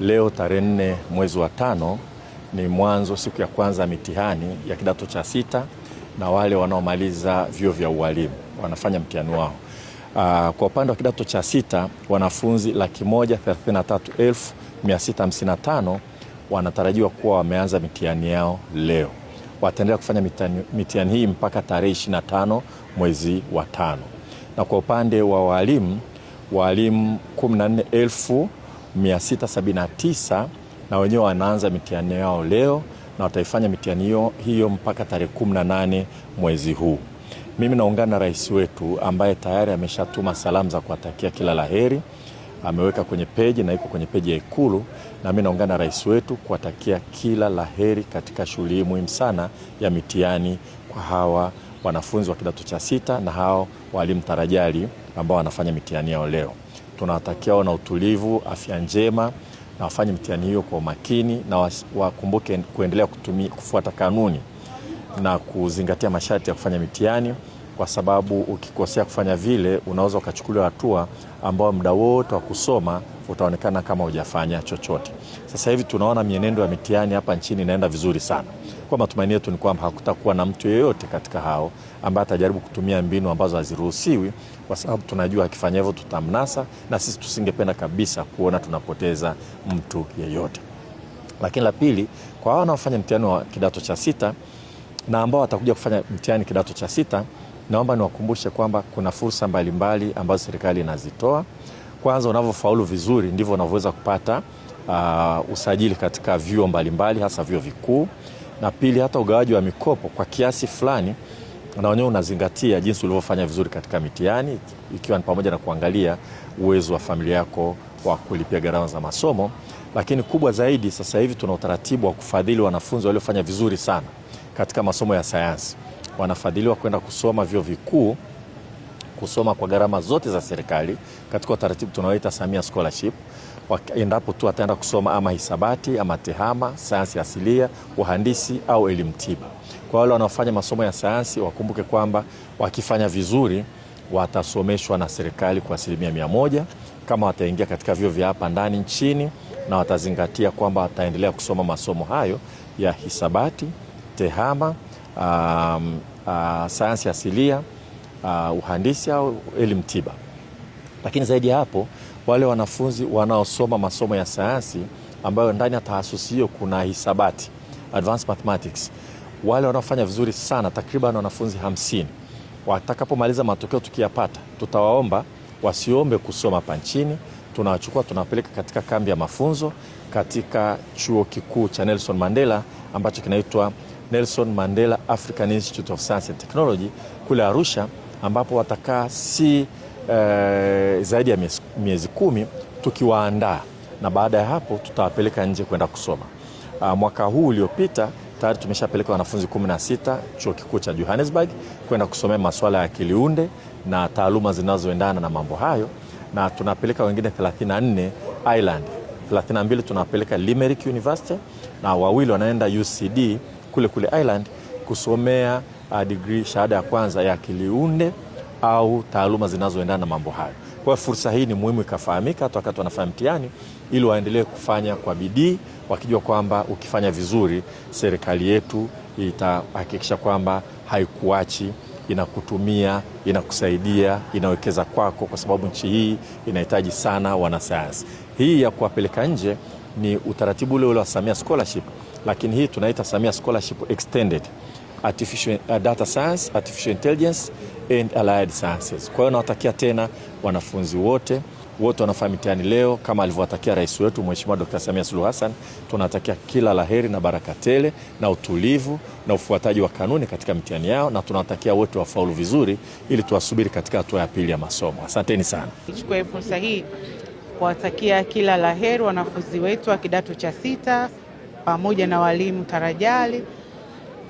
Leo tarehe 4 mwezi wa 5 ni mwanzo, siku ya kwanza mitihani ya kidato cha 6 na wale wanaomaliza vyuo vya ualimu wanafanya mtihani wao. Kwa upande wa kidato cha 6 wanafunzi 133,655 wanatarajiwa kuwa wameanza mitihani yao leo. Wataendelea kufanya mitihani hii mpaka tarehe 25 mwezi wa 5. Na kwa upande wa walimu 14,679 na wenyewe wanaanza mitihani yao leo na wataifanya mitihani hiyo mpaka tarehe 18 mwezi huu. Mimi naungana na rais wetu ambaye tayari ameshatuma salamu za kuwatakia kila laheri. Ameweka kwenye peji na iko kwenye peji ya Ikulu, na mimi naungana na rais wetu kuwatakia kila laheri katika shughuli hii muhimu sana ya mitihani kwa hawa wanafunzi wa kidato cha 6 na hao walimu tarajali ambao wanafanya mitihani yao leo. Tunawatakia wana utulivu, afya njema, na wafanye mitihani hiyo kwa umakini, na wakumbuke kuendelea kufuata kanuni na kuzingatia masharti ya kufanya mitihani, kwa sababu ukikosea kufanya vile unaweza ukachukuliwa hatua ambao muda wote wa kusoma utaonekana kama hujafanya chochote. Sasa hivi tunaona mienendo ya mitihani hapa nchini inaenda vizuri sana. Kwa matumaini yetu ni kwamba hakutakuwa na mtu yeyote katika hao ambaye atajaribu kutumia mbinu ambazo haziruhusiwi, kwa sababu tunajua akifanya hivyo tutamnasa, na sisi tusingependa kabisa kuona tunapoteza mtu yeyote. Lakini la pili, kwa hao wanaofanya mtihani wa kidato cha 6 na ambao watakuja kufanya mtihani kidato cha 6, naomba niwakumbushe kwamba kuna fursa mbalimbali ambazo serikali inazitoa. Kwanza, unavyofaulu vizuri ndivyo unavyoweza kupata usajili katika vyuo mbalimbali, hasa vyuo vikuu. Na pili, hata ugawaji wa mikopo kwa kiasi fulani na wenyewe unazingatia jinsi ulivyofanya vizuri katika mitihani, ikiwa ni pamoja na kuangalia uwezo wa familia yako wa kulipia gharama za masomo. Lakini kubwa zaidi, sasa hivi tuna utaratibu wa kufadhili wanafunzi waliofanya vizuri sana katika masomo ya sayansi. Wanafadhiliwa kwenda kusoma vyuo vikuu, kusoma kwa gharama zote za serikali katika utaratibu tunaoita Samia Scholarship, endapo tu ataenda kusoma ama hisabati ama tehama, sayansi asilia, uhandisi au elimu tiba. Kwa wale wanaofanya masomo ya sayansi, wakumbuke kwamba wakifanya vizuri watasomeshwa na serikali kwa 100% kama wataingia katika vyuo vya hapa ndani nchini, na watazingatia kwamba wataendelea kusoma masomo hayo ya hisabati, tehama, sayansi asilia, uhandisi au elimu tiba. Lakini zaidi ya hapo, wale wanafunzi wanaosoma masomo ya sayansi ambayo ndani ya tahasusi hiyo kuna hisabati, advanced mathematics, wale wanaofanya vizuri sana, takriban wanafunzi 50, watakapomaliza matokeo tukiyapata, tutawaomba wasiombe kusoma hapa nchini. Tunawachukua, tunawapeleka katika kambi ya mafunzo katika chuo kikuu cha Nelson Mandela ambacho kinaitwa Nelson Mandela African Institute of Science and Technology kule Arusha, ambapo watakaa zaidi ya miezi 10 tukiwaandaa, na baada ya hapo tutawapeleka nje kwenda kusoma. Mwaka huu uliopita tayari tumeshapeleka wanafunzi 16 chuo kikuu cha Johannesburg kwenda kusomea masuala ya akiliunde na taaluma zinazoendana na mambo hayo, na tunapeleka wengine 34 Ireland, 32 tunapeleka Limerick University, na 2 wanaenda UCD kule Ireland kusomea degree, shahada ya kwanza ya akiliunde au taaluma zinazoendana na mambo hayo. Kwa fursa hii ni muhimu ikafahamika hata wakati wanafanya mtihani, ili waendelee kufanya kwa bidii, wakijua kwamba ukifanya vizuri serikali yetu itahakikisha kwamba haikuachi, inakutumia, inakusaidia, inawekeza kwako, kwa sababu nchi hii inahitaji sana wanasayansi. Hii ya kuwapeleka nje ni utaratibu ule wa Samia Scholarship, lakini hii tunaita Samia Scholarship Extended, Artificial Data Science, Artificial Intelligence and Allied Sciences. Kwa hiyo nawatakia tena wanafunzi wote wanafanya mitihani leo kama alivyowatakia rais wetu Mheshimiwa Dr. Samia Suluhu Hassan. Tunatakia kila laheri na baraka tele na utulivu na ufuataji wa kanuni katika mitihani yao, na tunawatakia wote wafaulu vizuri ili tuwasubiri katika hatua ya pili ya masomo. Asanteni sana. Nichukue fursa hii kuwatakia kila laheri wanafunzi wetu wa kidato cha 6 pamoja na walimu tarajali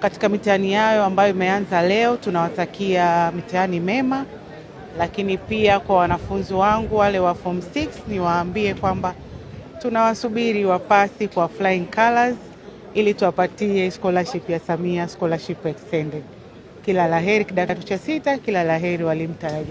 katika mitihani yao ambayo imeanza leo. Tunawatakia mitihani mema, lakini pia kwa wanafunzi wangu wale wa form 6 niwaambie kwamba tunawasubiri wapasi kwa flying colors ili tuwapatie scholarship ya Samia Scholarship Extended. Kila laheri kidato cha 6, kila laheri walimu tarajali.